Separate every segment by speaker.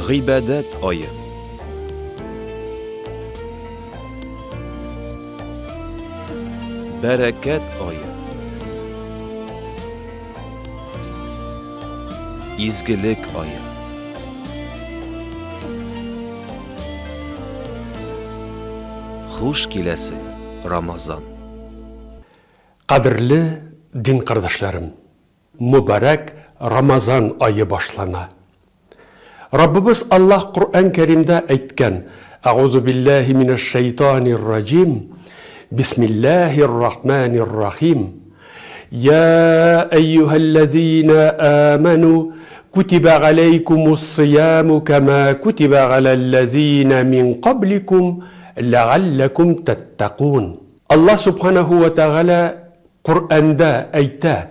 Speaker 1: G'ibadat oyi. Barakat oyi. İzgilik oyi. Xush kelasin Ramazan.
Speaker 2: Qadrli din qardaşlarım, mübarek Ramazan ayı başlana. Rabbimiz Allah Kur'an-ı Kerim'de aytgan: "Euzu billahi mineşşeytanirracim. Bismillahirrahmanirrahim. Ya eyyühellezine amenu kutiba aleykumus-siyamu kema kutiba alellezine min qablikum la'allakum tettakun." Allah Subhanahu ve Teala Kur'an'da ayta: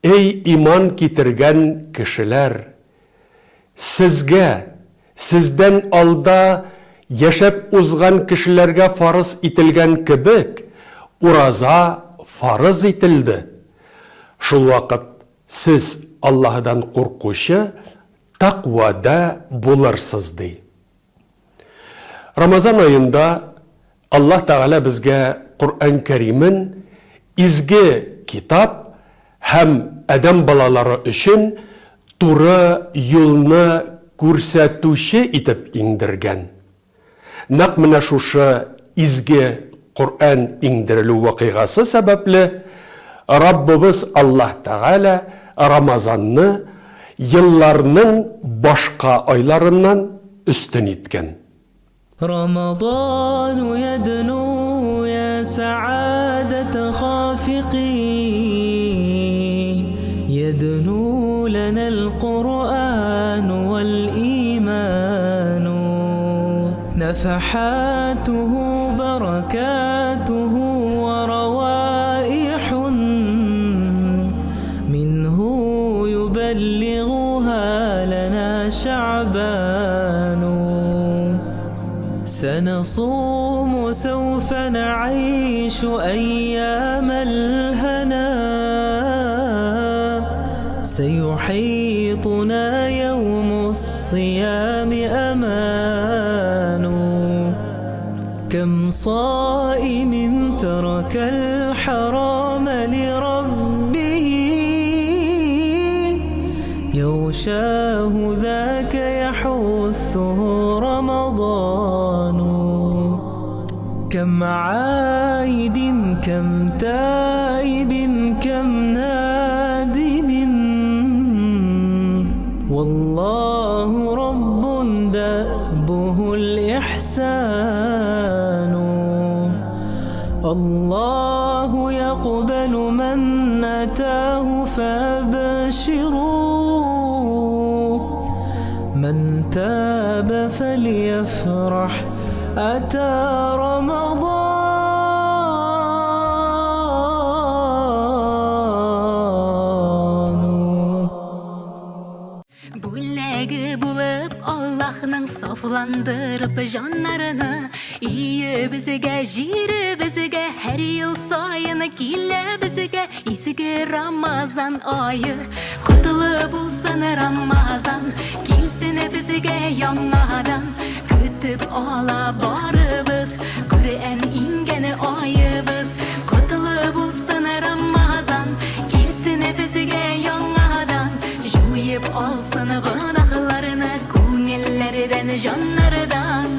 Speaker 2: "Ey iman getirgen kişiler, sizden alda yaşap uzgan kişilerge farz itilgen kibik uraza farz itildi. Şul vakit siz Allah'dan korkuşu takvada bularsız dey." Ramazan ayında Allah Teala bizge Kur'an-ı Kerim'in izgi kitap hem adam balaları için tura yolunu көрсәтүші итеп иңдірген. Нақ мына шушы изге Құр'ан иңдірілу вақиғасы сәбәплі Раббыбыз Аллах Тағала Рамазанны йылларның башқа айларынан үстін еткен.
Speaker 3: رمضان يدنو يا سعادة خافقين يدنو لنا القرآن والإيمان نفحاته بركاته وروائح منه يبلغها لنا شعبان سنصوم سوف نعيش أيام الهنا سيحيطنا يوم الصيام أمان كم صائم ترك الحرام لربه يغشاه ذاك يحثه رمضان كم عائد كم تائب كم نادم والله رب دأبه الإحسان الله يقبل من أتاه فابشروا من تاب فليفرح أتى رمضان
Speaker 4: Бүләгі болып Аллахның сафландырып жаннарыны Үйі бізіге, жері бізіге, әр ел сайыны келі бізіге Есігі Рамазан айы, құтылы болсын Рамазан Келсін бізіге яңадан, күтіп ала барыбыз Құр'ан ингені айыбыз, құтылы болсын Рамазан Келсін бізіге яңадан, жуйып алсын ғынақларыны Көңіллерден жаннардан